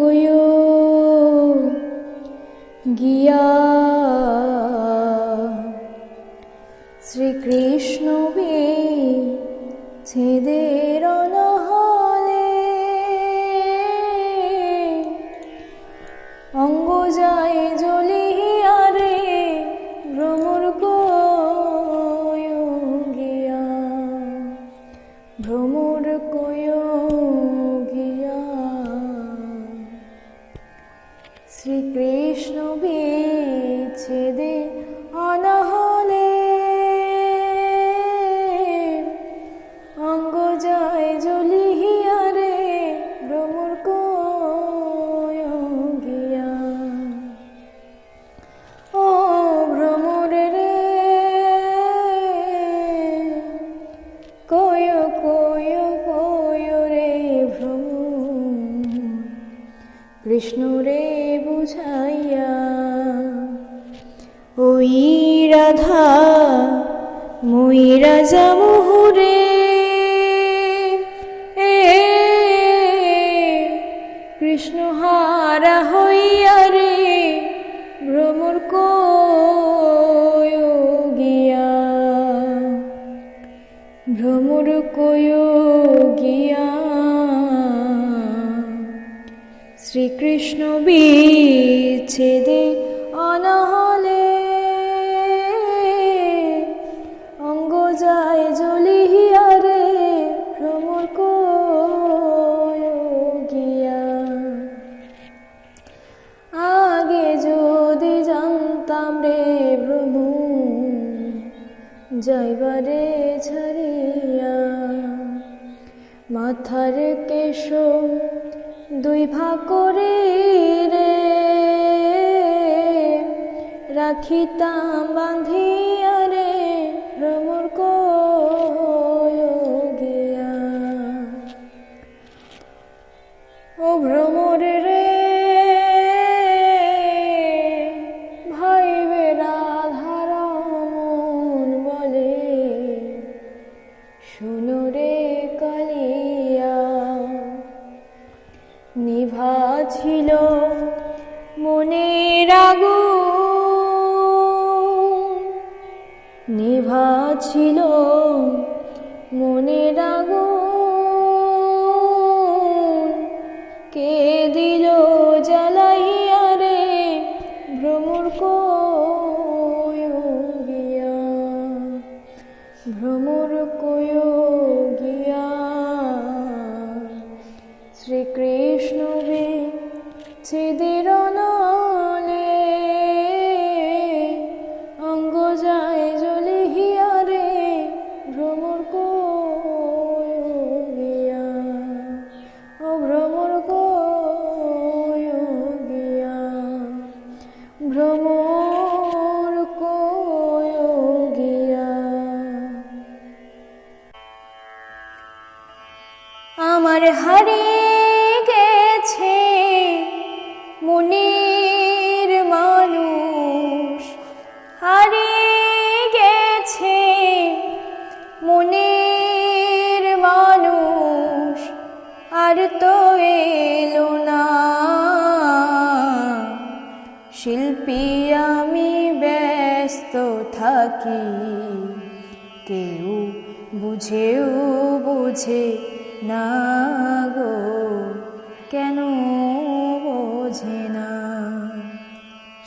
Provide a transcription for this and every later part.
Quo গিয়া শ্রীকৃষ্ণ বিচ্ছেদের অনহলে অঙ্গ যায় জ্বলিয়া রে ভ্রমর কোয়ো গিয়া, ভ্রমর কোয়ো গিয়া শ্রীকৃষ্ণ বিচ্ছেদে অনহলে অঙ্গ যায় জ্বলিয়া রে ভ্রমর কোয়ো গিয়া। ও ভ্রমর রে কোয়ো কোয়ো কোয়ো রে ভ্রমর কৃষ্ণ রে বুঝাইয়া। ওই রাধা মই রাজা মোহরে কৃষ্ণ হারা হইয়া রে ভ্রমর কোয়ো গিয়া, ভ্রমর কোয়ো গিয়া শ্রীকৃষ্ণ বিচ্ছেদে অনহলে অঙ্গ যায় জ্বলিয়া রে ভ্রমর কোয়ো গিয়া। আগে যদি জানতাম রে ভ্রমর যাইবারে ছাড়িয়া, মাথার কেশ দুই ভাগ করে রে রাখিতাম বাঁধিয়া রে ভ্রমর কোয়ো গিয়া। ও ভ্রমর রে ভাইবে রাধার মন বলে শুনো রে কালিয়া। নিভা ছিল মনের আগুন, নিভা ছিল মনের আগুন, কে দিল জ্বালাইয়া রে ভ্রমর কোয়ো গিয়া, ভ্রমর কোয়ো গিয়া শ্রীকৃষ্ণ বিচ্ছেদের অনলে অঙ্গ যায় জ্বলিয়া রে ভ্রমর কোয়ো গিয়া। ও ভ্রমর কোয়ো গিয়া, ভ্রমর কোয়ো গিয়া। আমার হারিয়ে গেছে মনের মানুষ, হারিয়ে গেছে মনের মানুষ, আর তো এলো না। শিল্পী আমি ব্যস্ত থাকি, কেউ বুঝেও বুঝে না গো, কেন বোঝে না।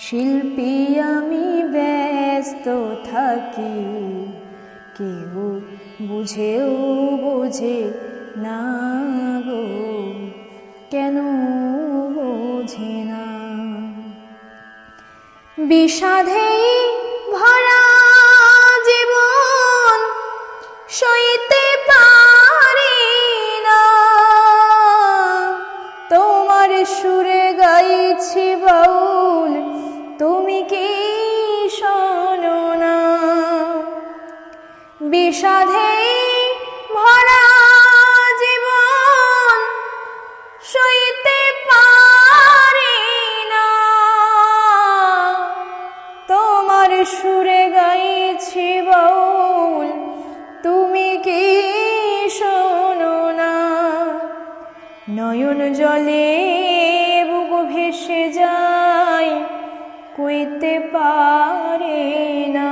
শিল্পী আমি ব্যস্ত থাকি, কেউ বুঝেও বোঝে না গো, কেন বোঝে না। বিষাদেই ভরা জীবন সইতে পারি না, তোমার সুরে গাইছি বাউল তুমি কি শোনো না। বিষাদেই ভরা জীবন সইতে পারি না, তোমার সুরে গাইছি বাউল তুমি কি শোনো না। নয়ন জলে কইতে পারে না।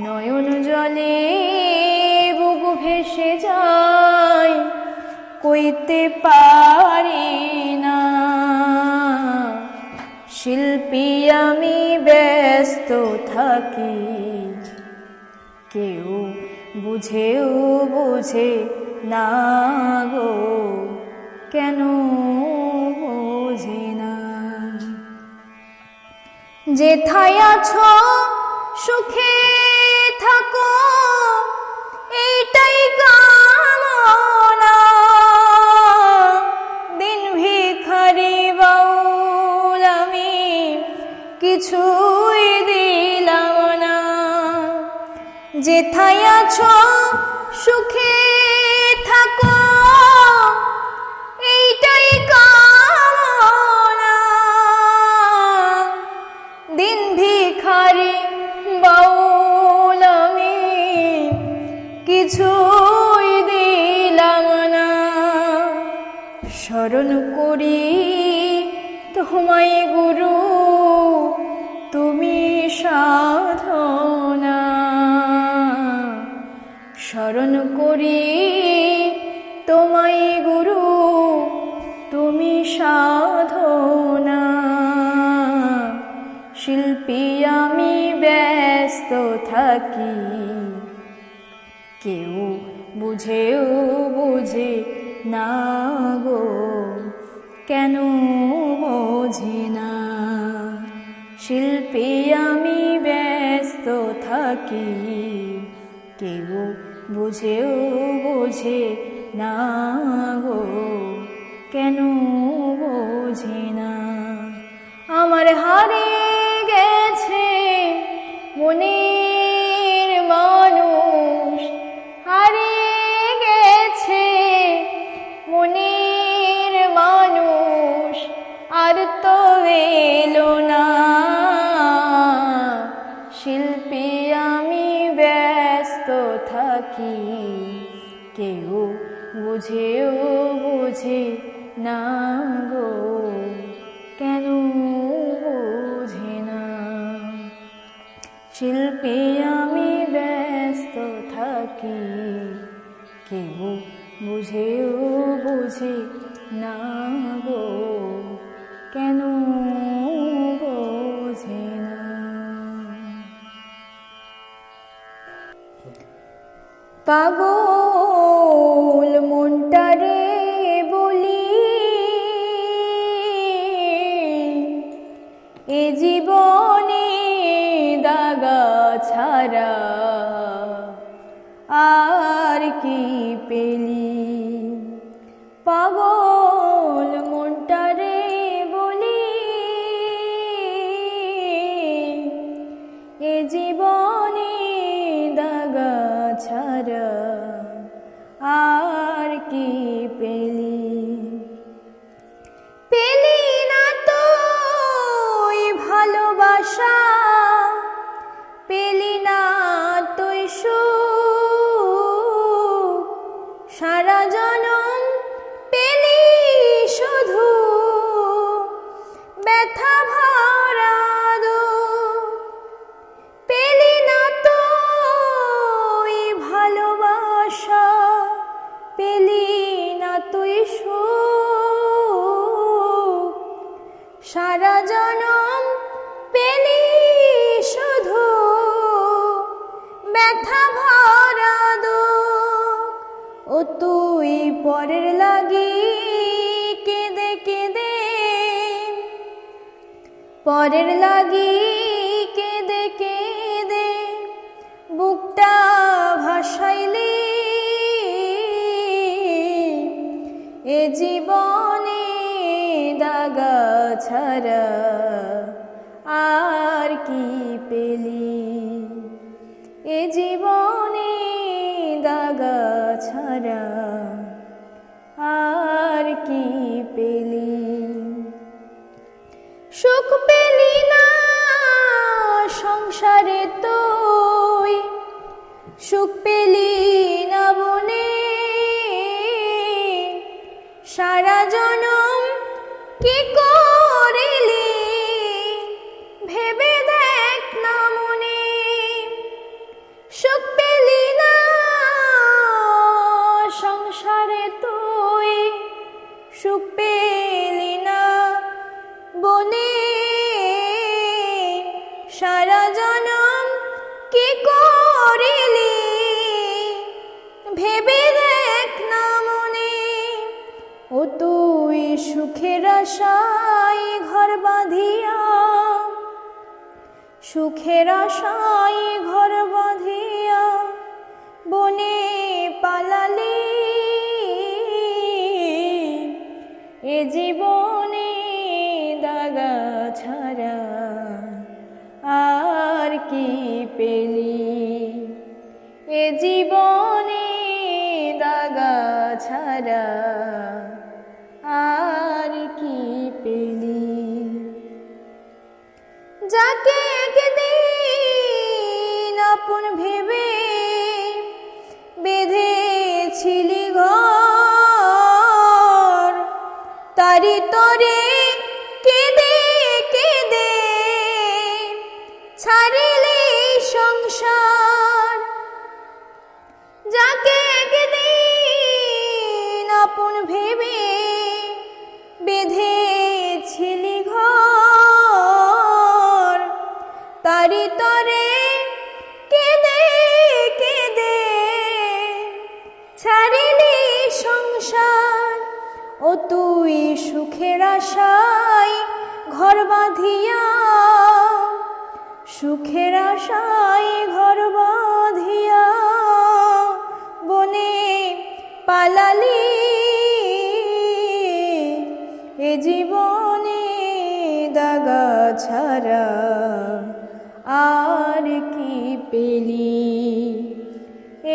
নয়ন জলে বুক ভেসে যায়, কইতে পারি না। শিল্পী আমি ব্যস্ত থাকি, কেউ বুঝেও বোঝে না গো, কেন বোঝে না। যেথায় আছো সুখে থাকো, এইটাই কামনা। দিন ভিখারি বাউল আমি, কিছুই দিলাম না। যেথায় আছো সুখে থাকো, এইটাই কামনা। দিন ভিখারি বাউল আমি, কিছুই দিলাম না। স্মরণ করি তোমায় গুরু, তুমি সাধনা। স্মরণ করি তোমায় গুরু, তুমি সাধনা। শিল্পী আমি ব্যস্ত থাকি, কেউ বুঝেও বুঝে না গো, কেন বোঝে না। শিল্পী আমি ব্যস্ত থাকি, কেউ বুঝেও বোঝে না গো, কেন বোঝে না। আমার হারিয়ে গেছে মনের মানুষ, হারিয়ে গেছে মনের মানুষ, আর তো এলো না। শিল্পী আমি ব্যস্ত থাকি, কেউ বুঝেও বুঝে না গো, কেন বোঝে না। শিল্পী আমি ব্যস্ত থাকি, কেউ বুঝেও বুঝে না গো, কেন বোঝে না। পাগল মনটারে বলি, এ জীবনে দাগা ছাড়া আর কি পেলি। পাগল মনটারে বলি, এ জীবনে দাগা ছাড়া আর কি পেলি। পেলি না তুই ভালোবাসা, পেলি না তুই সুখ, সারা জনম পেলি শুধু ব্যথা ভরা দুঃখ। পেলি না তুই ভালোবাসা, পেলি না তুই সুখ, সারা জনম পেলি শুধু ব্যথা ভরা দুঃখ। ও তুই পরের লাগি কেঁদে কেঁদে, পরের লাগি কেঁদে কেঁদে বুকটা ভাসাইলি। এ জীবনে দাগা ছাড়া আর কি পেলি। এ জীবনে দাগা ছাড়া আর কি পেলি। সুখ পেলি না সংসারে তুই, সুখ পেলি না বনে, সারা জনম কি করিলি ভেবে দেখ না মনে, সুখ পেলি না সংসারে তুই, সুখ পেলি না বনে, সারা জনম কি করিলি ভেবে দেখ না মনে। ও তুই সুখের আশায় ঘর বাঁধিয়া, সুখের আশায় ঘর বাঁধিয়া বনে পালালি, এ জীবনে দাগা ছাড়া আর কি পেলি, এ জীবনে দাগা ছাড়া আর কি পেলি। যাকে একদিন আপন ভেবে বেঁধেছিলি ঘর, তারি তরে কেঁদে কেঁদে ছাড়িলি সংসার। যাকে একদিন আপন ভেবে বেঁধেছিলি ঘর, তারি তরে কেঁদে কেঁদে ছাড়িলি সংসার। ও তুই সুখের আশায় ঘর বাঁধিয়া, সুখের আশায় ঘর বাঁধিয়া বনে পালালি, এ জীবনে দাগা ছাড়া আর কি পেলি,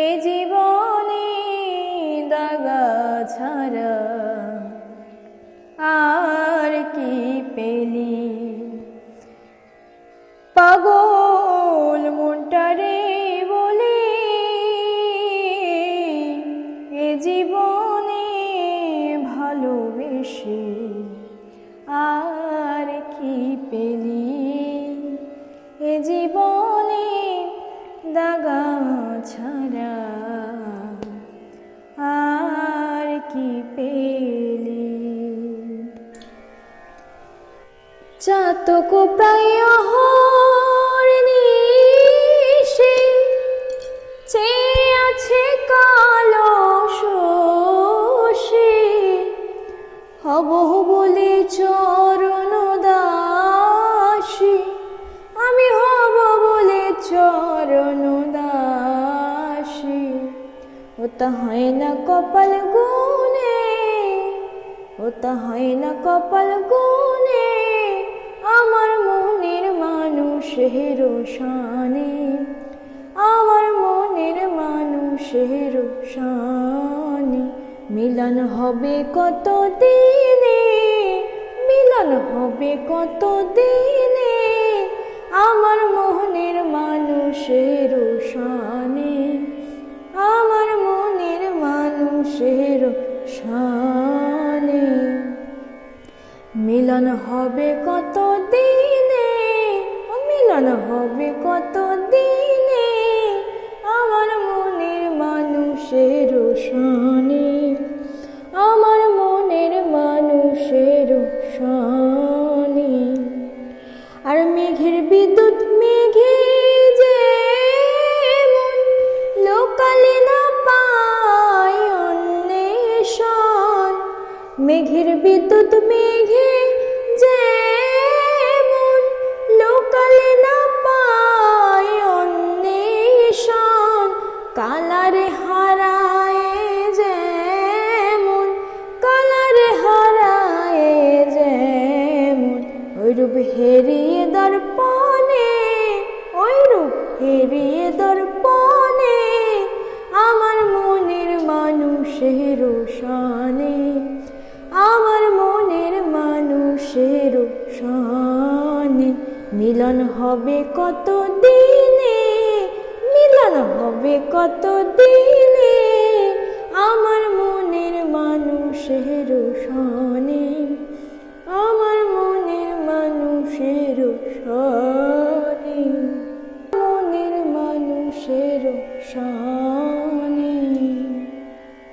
এ জীবনে দাগা ছাড়া আর কি পেলি। পাগল মনটারে বলে এ জীবনে ভালোবেসে আর কি পেলি, এ জীবনে দাগা ছাড়া আর কি পেলি। চাতক প্রায় হরনিশে চেয়ে আছে কালো শোষে, হব বলে চরণ দাসী, আমি হব বলে চরণ দাসী। ওটা হয় না কপাল গুনে, ওটা হয় না কপাল গুনে, আমার মনের মানুষের শানে, আমার মনের মানুষের শানে। মিলন হবে কত দিনে, মিলন হবে কত দিনে, আমার মনের মানুষের শানে, আমার মনের মানুষের শানে। মিলন হবে কত দিনে, মিলন হবে কত দিনে, আমার মনের মানুষের শানে, আমার মনের মানুষের শানে। আর মেঘের বিদ্যুৎ মেঘে যেমন লোকালে না পায় অন্বেষণ, মেঘের বিদ্যুৎ মেঘে যেমন লোকালে না পায় অন্বেষণ, কালারে হারায় যেমন, কালারে হারায় যেমন, ওই রূপ হেরিয়ে দর্পণে, ওই রূপ হেরিয়ে দর্পণে, আমার মনের মানুষের শানে, আমার মনের মানুষের শানে। মিলন হবে কত দিনে, মিলন হবে কত দিনে, আমার মনের মানুষের শানে,